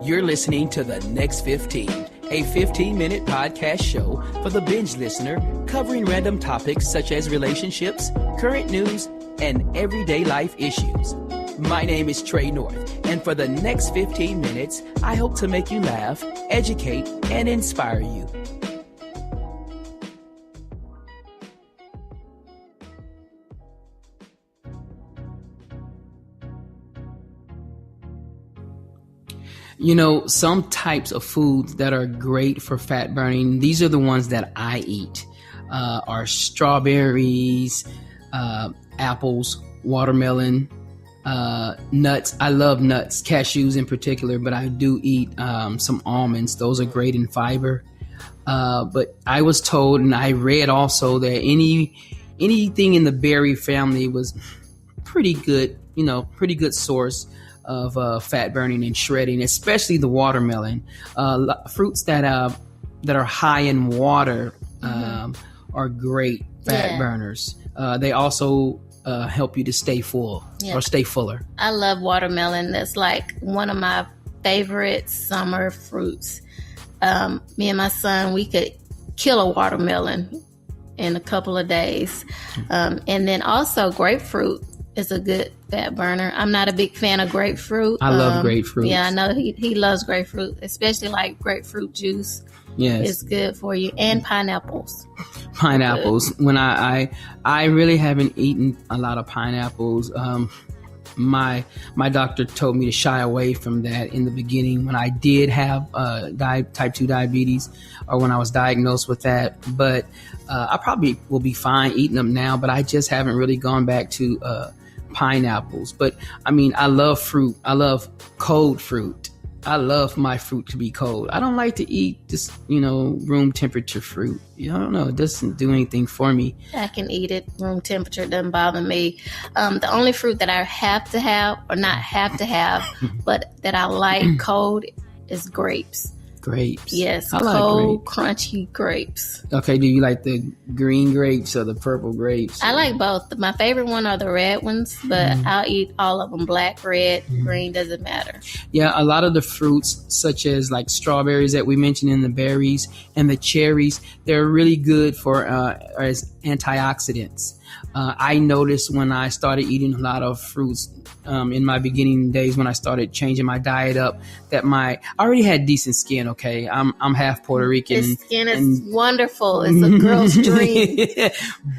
You're listening to The Next 15, a 15-minute podcast show for the binge listener covering random topics such as relationships, current news, and everyday life issues. My name is Trey North, and for the next 15 minutes, I hope to make you laugh, educate, and inspire you. You know, some types of foods that are great for fat burning, these are the ones that I eat, are strawberries, apples, watermelon, nuts. I love nuts, cashews in particular, but I do eat some almonds. Those are great in fiber. But I was told, and I read also, that anything in the berry family was pretty good, pretty good source of fat burning and shredding, especially the watermelon. Fruits that are high in water are great fat burners. They also help you to stay full or stay fuller. I love watermelon. That's like one of my favorite summer fruits. Me and my son, we could kill a watermelon in a couple of days. And then also grapefruit is a good fat burner. I'm not a big fan of grapefruit. I love grapefruit. Yeah, I know he loves grapefruit, especially like grapefruit juice. Yes, it's good for you. And pineapples. Pineapples. When I really haven't eaten a lot of pineapples. My doctor told me to shy away from that in the beginning when I did have type 2 diabetes, or when I was diagnosed with that. But I probably will be fine eating them now, but I just haven't really gone back to pineapples. But I mean, I love fruit. I love cold fruit. I love my fruit to be cold. I don't like to eat just, room temperature fruit. I don't know. It doesn't do anything for me. I can eat it. Room temperature doesn't bother me. The only fruit that I have to have, or not have to have, but that I like cold is grapes. Grapes. Yes, I cold, like grapes. crunchy grapes. Okay, do you like the green grapes or the purple grapes? I like both. My favorite one are the red ones, but I'll eat all of them. Black, red, green, doesn't matter. Yeah, a lot of the fruits, such as like strawberries that we mentioned in the berries and the cherries, they're really good for as antioxidants. I noticed when I started eating a lot of fruits in my beginning days, when I started changing my diet up, that I already had decent skin. Okay, I'm half Puerto Rican. His skin is wonderful. It's a girl's dream.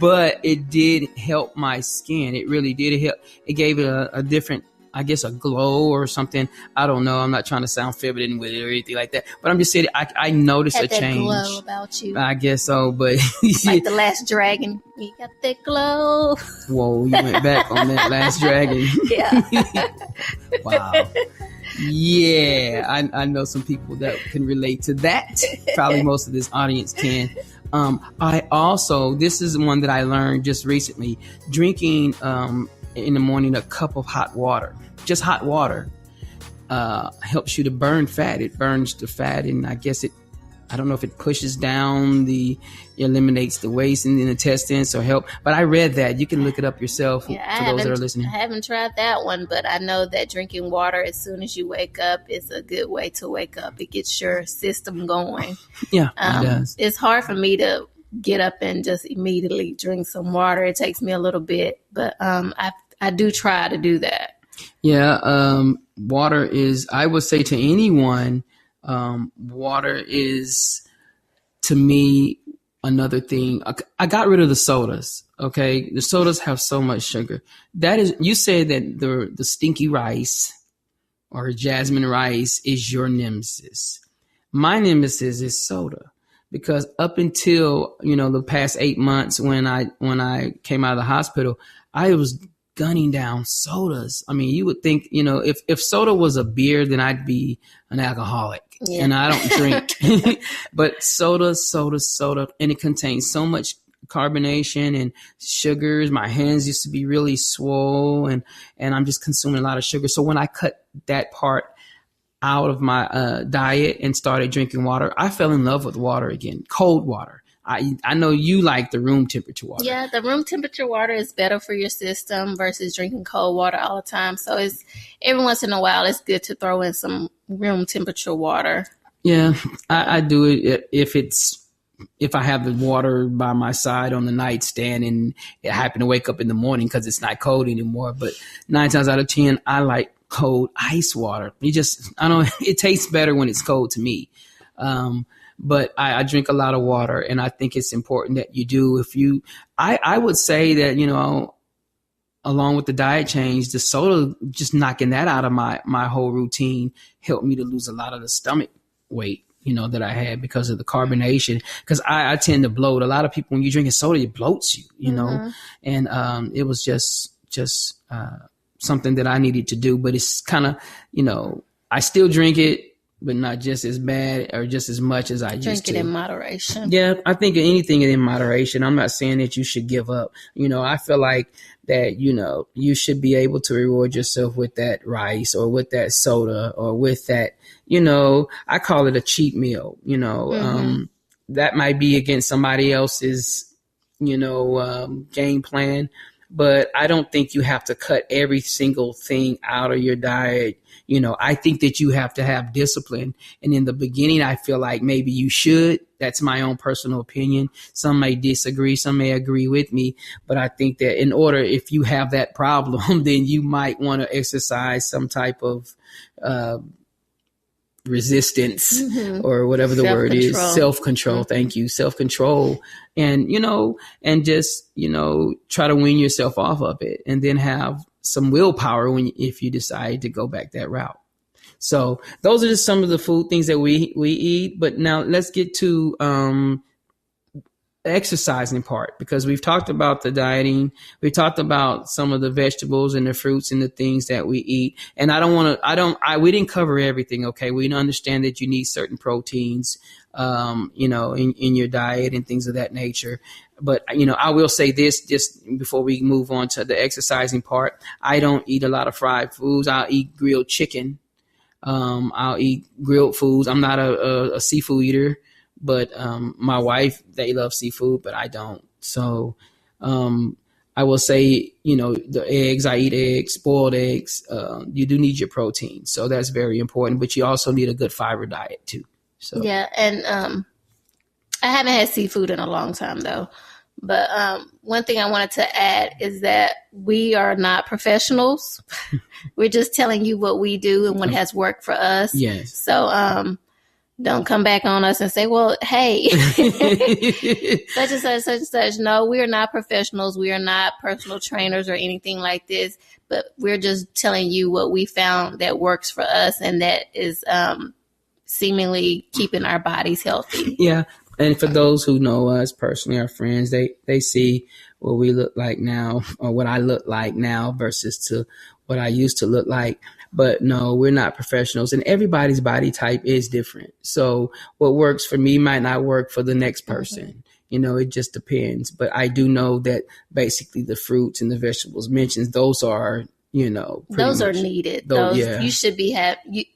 But it did help my skin. It really did help. It gave it a different, I guess, a glow or something. I don't know. I'm not trying to sound feminine with it or anything like that. But I'm just saying I noticed a change. That glow about you. I guess so. But like the Last Dragon, you got that glow. Whoa, you went back on that Last Dragon. Yeah. Wow. Yeah, I know some people that can relate to that. Probably most of this audience can. I also, this is one that I learned just recently, drinking in the morning a cup of hot water, just hot water, helps you to burn fat. It burns the fat, and I guess I don't know if it pushes down eliminates the waste in the intestines or help. But I read that. You can look it up yourself for those that are listening. I haven't tried that one, but I know that drinking water as soon as you wake up is a good way to wake up. It gets your system going. Yeah, it does. It's hard for me to get up and just immediately drink some water. It takes me a little bit, but I do try to do that. Yeah, water is, I would say to anyone, water is, to me, another thing. I got rid of the sodas. Okay, the sodas have so much sugar. That is, you said that the stinky rice or jasmine rice is your nemesis. My nemesis is soda, because up until the past 8 months when I came out of the hospital, I was gunning down sodas. I mean, you would think, if soda was a beer, then I'd be an alcoholic. Yeah. And I don't drink. But soda, and it contains so much carbonation and sugars. My hands used to be really swollen, and I'm just consuming a lot of sugar. So when I cut that part out of my diet and started drinking water, I fell in love with water again, cold water. I know you like the room temperature water. Yeah, the room temperature water is better for your system versus drinking cold water all the time. So it's every once in a while, it's good to throw in some room temperature water. Yeah, I do it if I have the water by my side on the nightstand and I happen to wake up in the morning because it's not cold anymore. But 9 times out of 10, I like cold ice water. It tastes better when it's cold to me. But I drink a lot of water, and I think it's important that you do. I would say that, along with the diet change, the soda, just knocking that out of my whole routine helped me to lose a lot of the stomach weight, that I had because of the carbonation. Because I tend to bloat. A lot of people, when you're drinking soda, it bloats you, know. And it was just something that I needed to do. But it's kind of, I still drink it, but not just as bad or just as much as I used to. Drink it in moderation. Yeah, I think anything in moderation. I'm not saying that you should give up. I feel like that, you should be able to reward yourself with that rice or with that soda or with that, I call it a cheat meal, that might be against somebody else's, game plan. But I don't think you have to cut every single thing out of your diet. I think that you have to have discipline. And in the beginning, I feel like maybe you should. That's my own personal opinion. Some may disagree. Some may agree with me. But I think that if you have that problem, then you might want to exercise some type of resistance or whatever the word is. Self-control. Thank you. Self-control. And, and just, try to wean yourself off of it and then have some willpower if you decide to go back that route. So those are just some of the food things that we eat. But now let's get to exercising part, because we've talked about the dieting. We talked about some of the vegetables and the fruits and the things that we eat. And we didn't cover everything. Okay. We understand that you need certain proteins, in your diet and things of that nature. But, I will say this just before we move on to the exercising part. I don't eat a lot of fried foods. I'll eat grilled chicken. I'll eat grilled foods. I'm not a seafood eater, but my wife, they love seafood, but I don't. So I will say, the eggs, I eat eggs, boiled eggs. You do need your protein. So that's very important. But you also need a good fiber diet, too. So yeah, and I haven't had seafood in a long time, though. But one thing I wanted to add is that we are not professionals. We're just telling you what we do and what has worked for us. Yes. So don't come back on us and say, well, hey, such and such, such and such. No, we are not professionals. We are not personal trainers or anything like this. But we're just telling you what we found that works for us and that is seemingly keeping our bodies healthy. Yeah. And for those who know us personally, our friends, they see what we look like now or what I look like now versus to what I used to look like. But no, we're not professionals, and everybody's body type is different. So what works for me might not work for the next person. It just depends. But I do know that basically the fruits and the vegetables mentioned, those are, those are needed. You should be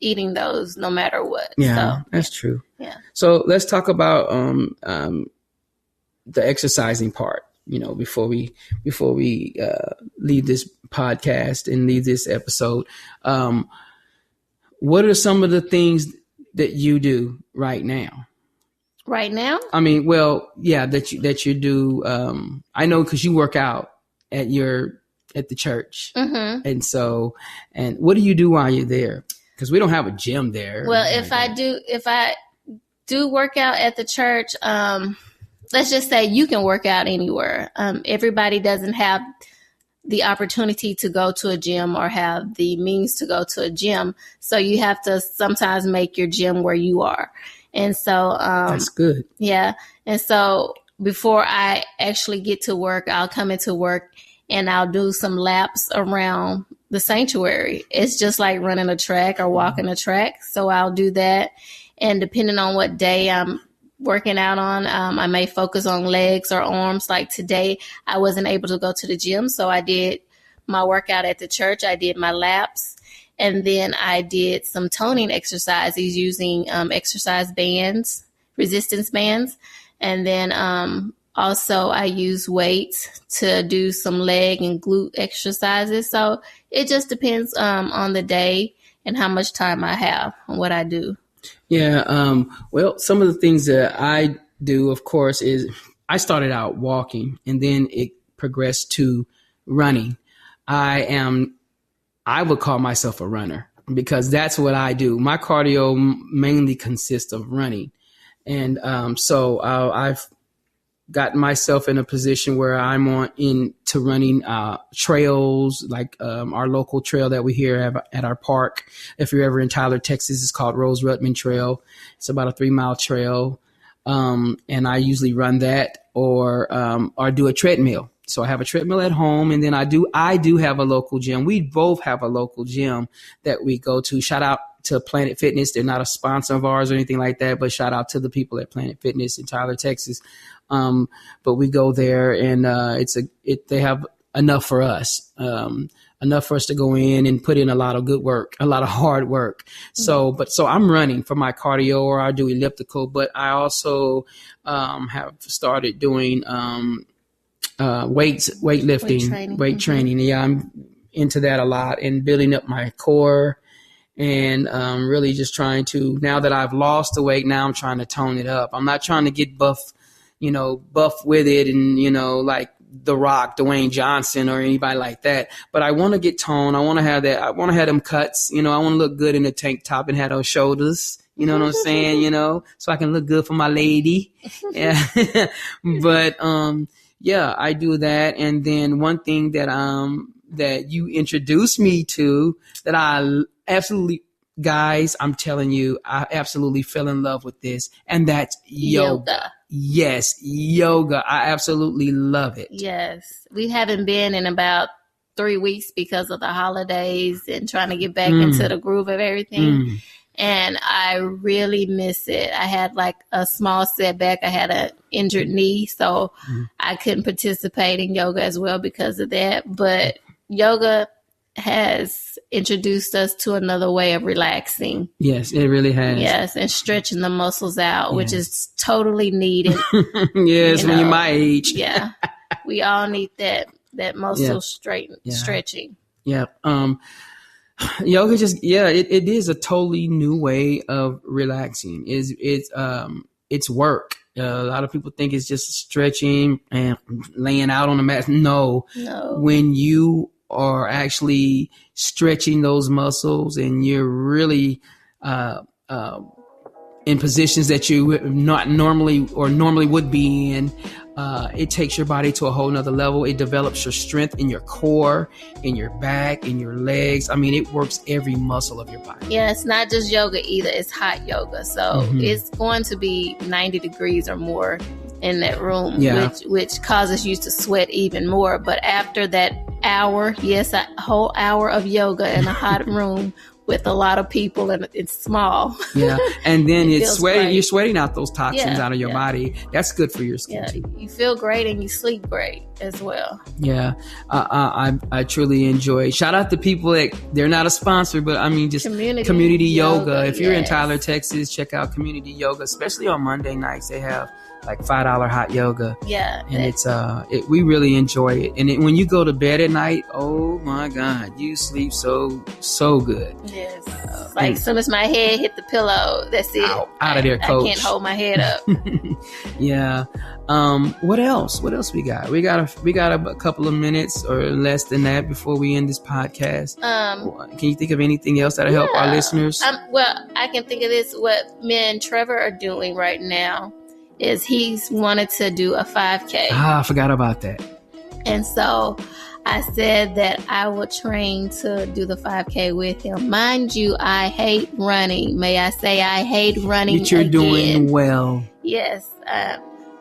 eating those no matter what. Yeah, so, that's true. Yeah. So let's talk about the exercising part. Before we leave this podcast and leave this episode, what are some of the things that you do right now? Right now? I mean, well, yeah, that you do. I know because you work out at the church, and what do you do while you're there? Because we don't have a gym there. Well, if I do work out at the church, let's just say you can work out anywhere. Everybody doesn't have the opportunity to go to a gym or have the means to go to a gym. So you have to sometimes make your gym where you are. And so that's good. Yeah. And so before I actually get to work, I'll come into work and I'll do some laps around the sanctuary. It's just like running a track or walking a track. So I'll do that. And depending on what day I'm working out on, I may focus on legs or arms. Like today, I wasn't able to go to the gym. So I did my workout at the church. I did my laps. And then I did some toning exercises using exercise bands, resistance bands. And then also I use weights to do some leg and glute exercises. So it just depends on the day and how much time I have and what I do. Yeah. Well, some of the things that I do, of course, is I started out walking and then it progressed to running. I would call myself a runner because that's what I do. My cardio mainly consists of running. And so I've gotten myself in a position where I'm into running trails, like our local trail that we here have at our park. If you're ever in Tyler, Texas, it's called Rose Rutman Trail. It's about a 3-mile trail. And I usually run that or do a treadmill. So I have a treadmill at home, and then I do have a local gym. We both have a local gym that we go to. Shout out to Planet Fitness. They're not a sponsor of ours or anything like that, but shout out to the people at Planet Fitness in Tyler, Texas. But we go there, and they have enough for us. Enough for us to go in and put in a lot of good work, a lot of hard work. So I'm running for my cardio, or I do elliptical, but I also have started doing weightlifting, weight training. Yeah, I'm into that a lot and building up my core and really just trying to, now that I've lost the weight, now I'm trying to tone it up. I'm not trying to get buff with it and, like The Rock, Dwayne Johnson or anybody like that. But I want to get toned. I want to have that. I want to have them cuts. I want to look good in a tank top and have those shoulders. You know what I'm saying? So I can look good for my lady. Yeah. But, yeah, I do that. And then one thing that you introduced me to that I absolutely, guys, I'm telling you, I absolutely fell in love with this. And that's yoga. Yes, yoga. I absolutely love it. Yes. We haven't been in about 3 weeks because of the holidays and trying to get back into the groove of everything. And I really miss it. I had like a small setback. I had an injured knee, so I couldn't participate in yoga as well because of that. But yoga has introduced us to another way of relaxing. Yes, it really has. Yes, and stretching the muscles out, which is totally needed. Yes, when you're my age. Yeah, we all need that muscle stretching. Yeah. Yoga it is a totally new way of relaxing. It's work. A lot of people think it's just stretching and laying out on the mat. No. When you are actually stretching those muscles and you're really in positions that you not normally would be in, it takes your body to a whole nother level. It develops your strength in your core, in your back, in your legs. I mean, it works every muscle of your body. Yeah, it's not just yoga either. It's hot yoga. So it's going to be 90 degrees or more in that room, which causes you to sweat even more. But after that hour, a whole hour of yoga in a hot room with a lot of people and it's small. Yeah. And then it's sweating. Great. You're sweating out those toxins out of your body. That's good for your skin too. You feel great and you sleep great as well. Yeah. I truly enjoy it. Shout out to people that they're not a sponsor, but I mean, just community yoga. If you're in Tyler, Texas, check out community yoga, especially on Monday nights. They have like $5 hot yoga. Yeah. And it's we really enjoy it. And when you go to bed at night, oh my God, you sleep so good. Yes. Like as soon as my head hit the pillow, that's it. Out of there, coach. I can't hold my head up. Yeah. What else? What else we got? We got a couple of minutes or less than that before we end this podcast. Can you think of anything else that'll help our listeners? Well, I can think of this. What me and Trevor are doing right now is he's wanted to do a 5K. I forgot about that. And so I said that I would train to do the 5K with him. Mind you, I hate running. May I say I hate running But you're doing well. Yes.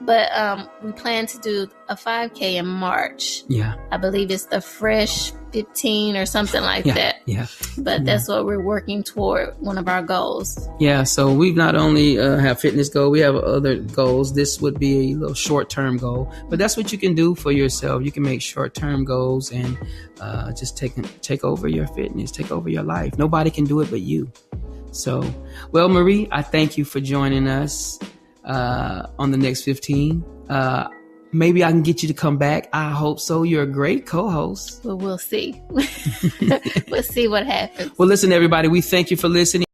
But we plan to do a 5K in March. Yeah. I believe it's the Fresh 15 or something like that. Yeah. But that's what we're working toward, one of our goals. Yeah. So we've not only have fitness goal, we have other goals. This would be a little short-term goal, but that's what you can do for yourself. You can make short-term goals and just take over your fitness, take over your life. Nobody can do it but you. So, well, Marie, I thank you for joining us. on the next 15. Maybe I can get you to come back. I hope so. You're a great co-host. Well, we'll see. We'll see what happens. Well, listen, everybody, we thank you for listening.